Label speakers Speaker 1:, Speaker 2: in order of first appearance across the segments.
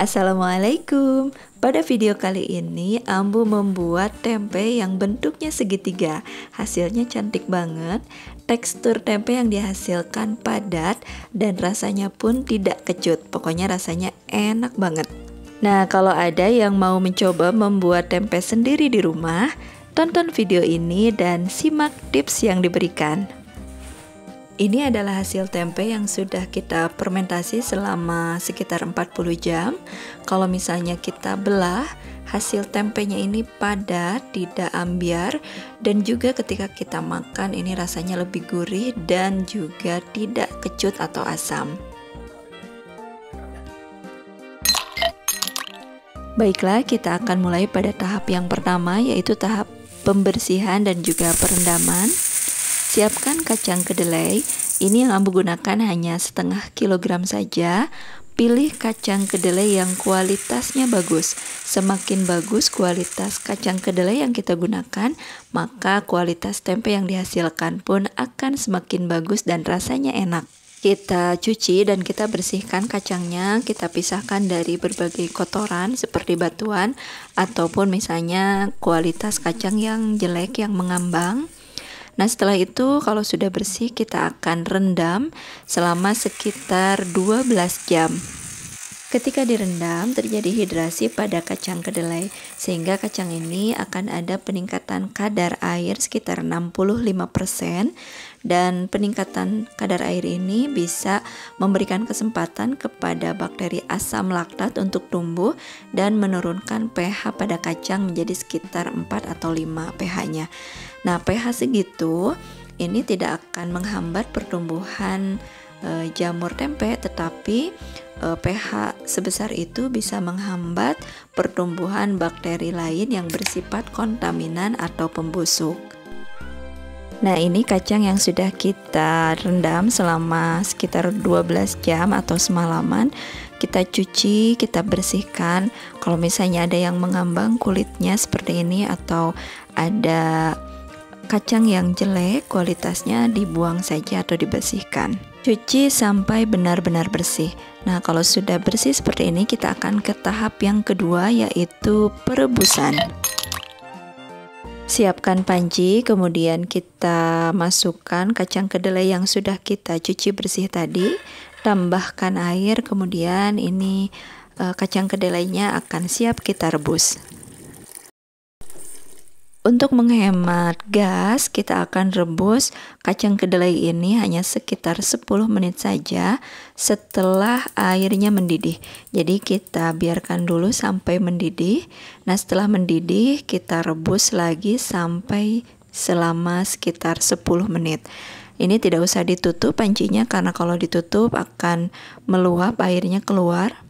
Speaker 1: Assalamualaikum. Pada video kali ini Ambu membuat tempe yang bentuknya segitiga. Hasilnya cantik banget. Tekstur tempe yang dihasilkan padat dan rasanya pun tidak kecut. Pokoknya rasanya enak banget. Nah, kalau ada yang mau mencoba membuat tempe sendiri di rumah, tonton video ini dan simak tips yang diberikan. Ini adalah hasil tempe yang sudah kita fermentasi selama sekitar 40 jam. Kalau misalnya kita belah, hasil tempenya ini padat, tidak ambyar, dan juga ketika kita makan ini rasanya lebih gurih dan juga tidak kecut atau asam. Baiklah, kita akan mulai pada tahap yang pertama, yaitu tahap pembersihan dan juga perendaman. Siapkan kacang kedelai. Ini yang Ambu gunakan hanya setengah kilogram saja. Pilih kacang kedelai yang kualitasnya bagus. Semakin bagus kualitas kacang kedelai yang kita gunakan, maka kualitas tempe yang dihasilkan pun akan semakin bagus dan rasanya enak. Kita cuci dan kita bersihkan kacangnya, kita pisahkan dari berbagai kotoran seperti batuan ataupun misalnya kualitas kacang yang jelek yang mengambang. Nah, setelah itu kalau sudah bersih kita akan rendam selama sekitar 12 jam. Ketika direndam terjadi hidrasi pada kacang kedelai sehingga kacang ini akan ada peningkatan kadar air sekitar 65%, dan peningkatan kadar air ini bisa memberikan kesempatan kepada bakteri asam laktat untuk tumbuh dan menurunkan pH pada kacang menjadi sekitar 4 atau 5 pH-nya. Nah, pH segitu ini tidak akan menghambat pertumbuhan jamur tempe, tetapi pH sebesar itu bisa menghambat pertumbuhan bakteri lain yang bersifat kontaminan atau pembusuk. Nah, ini kacang yang sudah kita rendam selama sekitar 12 jam atau semalaman. Kita cuci, kita bersihkan. Kalau misalnya ada yang mengambang kulitnya seperti ini atau ada kacang yang jelek, kualitasnya dibuang saja atau dibersihkan. Cuci sampai benar-benar bersih. Nah, kalau sudah bersih seperti ini, kita akan ke tahap yang kedua, yaitu perebusan. Siapkan panci, kemudian kita masukkan kacang kedelai yang sudah kita cuci bersih tadi. Tambahkan air, kemudian ini kacang kedelainya akan siap kita rebus. Untuk menghemat gas, kita akan rebus kacang kedelai ini hanya sekitar 10 menit saja setelah airnya mendidih. Jadi kita biarkan dulu sampai mendidih. Nah, setelah mendidih kita rebus lagi sampai selama sekitar 10 menit. Ini tidak usah ditutup pancinya karena kalau ditutup akan meluap, airnya keluar.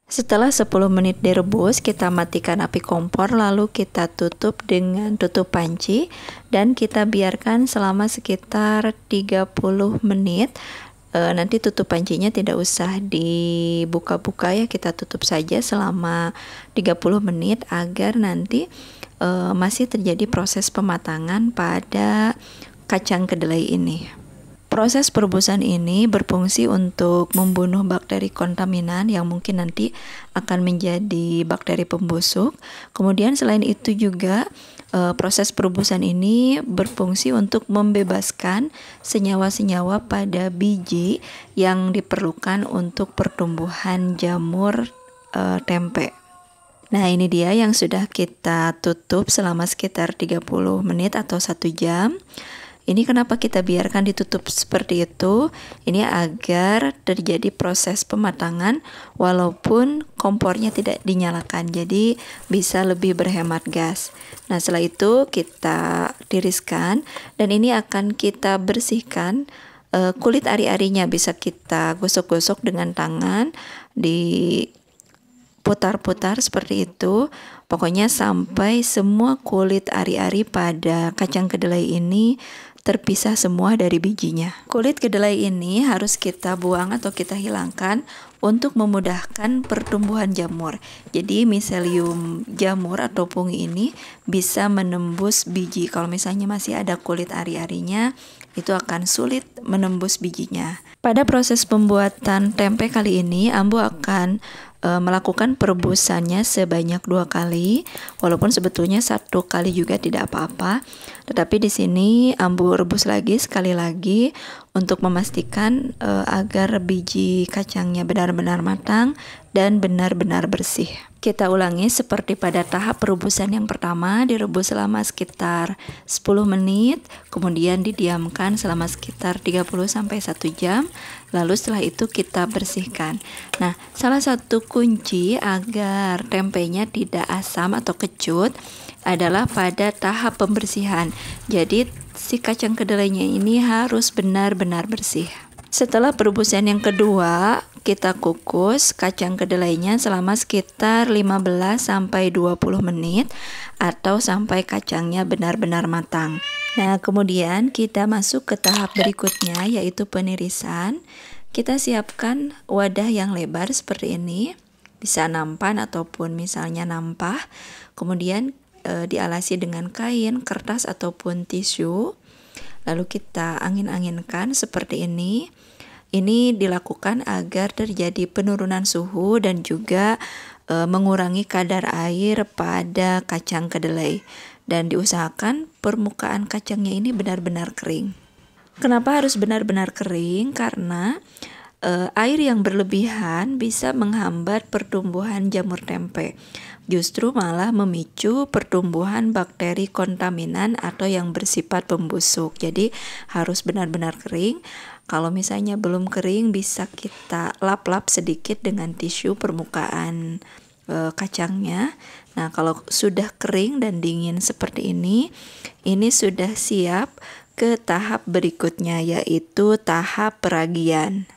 Speaker 1: Setelah 10 menit direbus, kita matikan api kompor, lalu kita tutup dengan tutup panci dan kita biarkan selama sekitar 30 menit. Nanti tutup pancinya tidak usah dibuka-buka ya, kita tutup saja selama 30 menit agar nanti masih terjadi proses pematangan pada kacang kedelai ini. Proses perebusan ini berfungsi untuk membunuh bakteri kontaminan yang mungkin nanti akan menjadi bakteri pembusuk. Kemudian selain itu juga proses perebusan ini berfungsi untuk membebaskan senyawa-senyawa pada biji yang diperlukan untuk pertumbuhan jamur tempe. Nah, ini dia yang sudah kita tutup selama sekitar 30 menit atau 1 jam. Ini kenapa kita biarkan ditutup seperti itu? Ini agar terjadi proses pematangan walaupun kompornya tidak dinyalakan. Jadi bisa lebih berhemat gas. Nah, setelah itu kita tiriskan dan ini akan kita bersihkan kulit ari-arinya. Bisa kita gosok-gosok dengan tangan, diputar-putar seperti itu. Pokoknya sampai semua kulit ari-ari pada kacang kedelai ini terpisah semua dari bijinya. Kulit kedelai ini harus kita buang atau kita hilangkan untuk memudahkan pertumbuhan jamur. Jadi miselium jamur atau fungi ini bisa menembus biji. Kalau misalnya masih ada kulit ari-arinya, itu akan sulit menembus bijinya. Pada proses pembuatan tempe kali ini, Ambu akan melakukan perebusannya sebanyak 2 kali, walaupun sebetulnya 1 kali juga tidak apa-apa. Tetapi di sini Ambu rebus lagi sekali lagi untuk memastikan agar biji kacangnya benar-benar matang dan benar-benar bersih. Kita ulangi seperti pada tahap perebusan yang pertama, direbus selama sekitar 10 menit, kemudian didiamkan selama sekitar 30-1 jam, lalu setelah itu kita bersihkan. Nah, salah satu kunci agar tempenya tidak asam atau kecut adalah pada tahap pembersihan. Jadi, si kacang kedelainya ini harus benar-benar bersih. Setelah perebusan yang kedua, kita kukus kacang kedelainya selama sekitar 15-20 menit atau sampai kacangnya benar-benar matang. Nah, kemudian kita masuk ke tahap berikutnya, yaitu penirisan. Kita siapkan wadah yang lebar seperti ini, bisa nampan ataupun misalnya nampah. Kemudian dialasi dengan kain, kertas ataupun tisu. Lalu kita angin-anginkan seperti ini. Ini dilakukan agar terjadi penurunan suhu dan juga mengurangi kadar air pada kacang kedelai. Dan diusahakan permukaan kacangnya ini benar-benar kering. Kenapa harus benar-benar kering? Karena air yang berlebihan bisa menghambat pertumbuhan jamur tempe. Justru malah memicu pertumbuhan bakteri kontaminan atau yang bersifat pembusuk. Jadi harus benar-benar kering. Kalau misalnya belum kering, bisa kita lap-lap sedikit dengan tisu permukaan kacangnya. Nah, kalau sudah kering dan dingin seperti ini sudah siap ke tahap berikutnya, yaitu tahap peragian.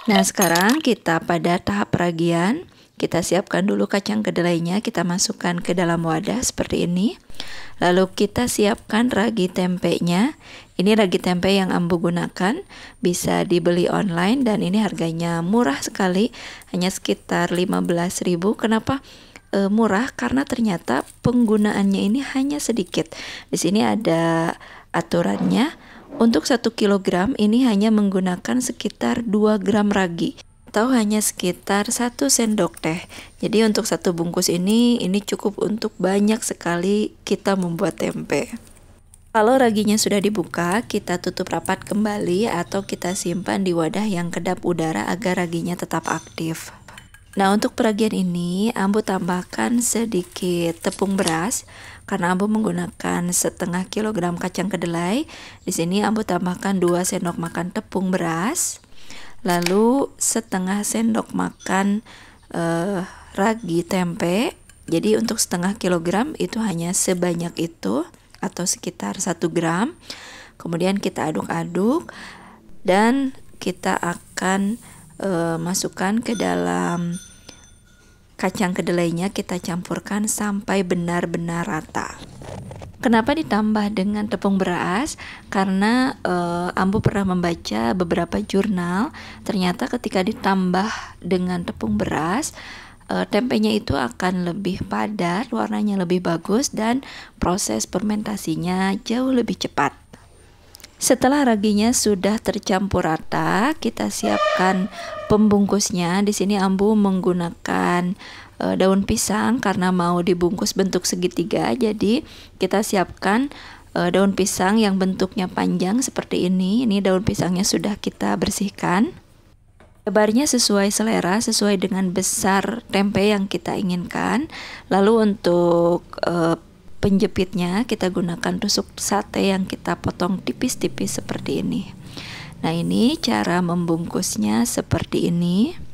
Speaker 1: Nah, sekarang kita pada tahap peragian. Kita siapkan dulu kacang kedelainya, kita masukkan ke dalam wadah seperti ini. Lalu kita siapkan ragi tempenya. Ini ragi tempe yang Ambu gunakan, bisa dibeli online dan ini harganya murah sekali, hanya sekitar 15.000. Kenapa murah? Karena ternyata penggunaannya ini hanya sedikit. Di sini ada aturannya. Untuk 1 kilogram ini hanya menggunakan sekitar 2 gram ragi atau hanya sekitar 1 sendok teh. Jadi untuk 1 bungkus ini cukup untuk banyak sekali kita membuat tempe. Kalau raginya sudah dibuka, kita tutup rapat kembali atau kita simpan di wadah yang kedap udara agar raginya tetap aktif. Nah, untuk peragian ini Ambu tambahkan sedikit tepung beras karena Ambu menggunakan setengah kilogram kacang kedelai. Di sini Ambu tambahkan 2 sendok makan tepung beras, lalu setengah sendok makan ragi tempe. Jadi untuk setengah kilogram itu hanya sebanyak itu atau sekitar 1 gram. Kemudian kita aduk-aduk dan kita akan masukkan ke dalam kacang kedelainya, kita campurkan sampai benar-benar rata. Kenapa ditambah dengan tepung beras? Karena Ambu pernah membaca beberapa jurnal, ternyata ketika ditambah dengan tepung beras, tempenya itu akan lebih padat, warnanya lebih bagus dan proses fermentasinya jauh lebih cepat. Setelah raginya sudah tercampur rata, kita siapkan pembungkusnya. Di sini Ambu menggunakan daun pisang karena mau dibungkus bentuk segitiga. Jadi kita siapkan daun pisang yang bentuknya panjang seperti ini. Ini daun pisangnya sudah kita bersihkan. Lebarnya sesuai selera, sesuai dengan besar tempe yang kita inginkan. Lalu untuk penjepitnya kita gunakan tusuk sate yang kita potong tipis-tipis seperti ini. Nah, ini cara membungkusnya seperti ini.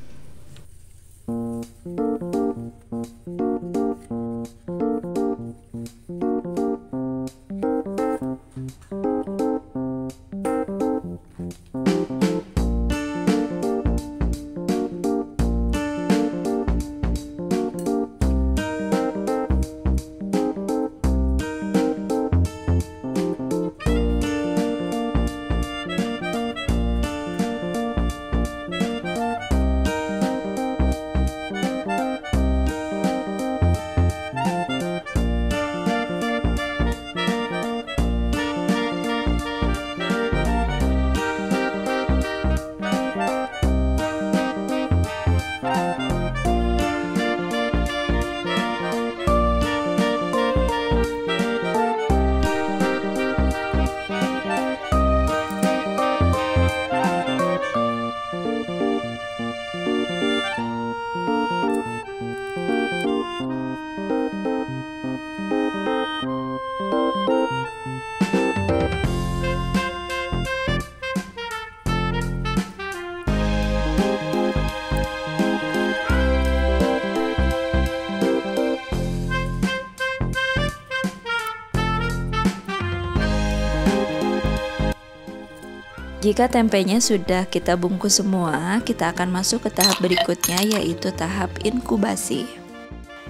Speaker 1: Jika tempenya sudah kita bungkus semua, kita akan masuk ke tahap berikutnya, yaitu tahap inkubasi.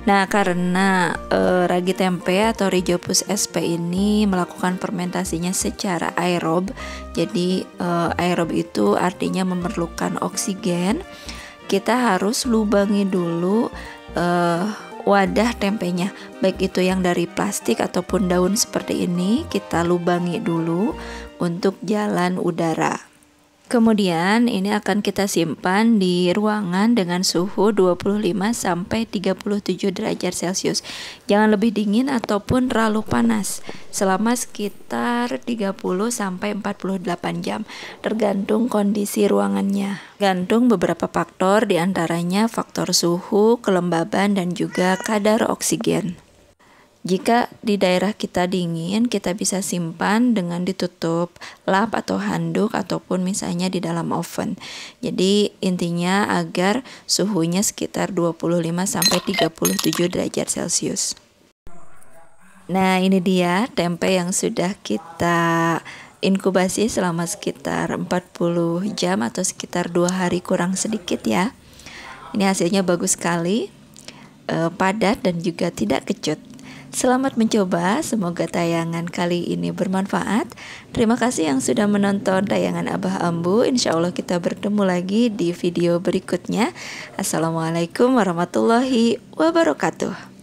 Speaker 1: Nah, karena ragi tempe atau Rhizopus sp ini melakukan fermentasinya secara aerob, jadi aerob itu artinya memerlukan oksigen. Kita harus lubangi dulu wadah tempenya, baik itu yang dari plastik ataupun daun seperti ini, kita lubangi dulu untuk jalan udara. Kemudian ini akan kita simpan di ruangan dengan suhu 25 sampai 37 derajat Celcius. Jangan lebih dingin ataupun terlalu panas selama sekitar 30 sampai 48 jam, tergantung kondisi ruangannya. Gantung beberapa faktor, diantaranya faktor suhu, kelembaban, dan juga kadar oksigen. Jika di daerah kita dingin, kita bisa simpan dengan ditutup lap atau handuk ataupun misalnya di dalam oven. Jadi intinya agar suhunya sekitar 25 sampai 37 derajat Celcius. Nah, ini dia tempe yang sudah kita inkubasi selama sekitar 40 jam atau sekitar 2 hari kurang sedikit ya. Ini hasilnya bagus sekali, padat dan juga tidak kecut. Selamat mencoba, semoga tayangan kali ini bermanfaat. Terima kasih yang sudah menonton tayangan Abah Ambu. Insya Allah kita bertemu lagi di video berikutnya. Assalamualaikum warahmatullahi wabarakatuh.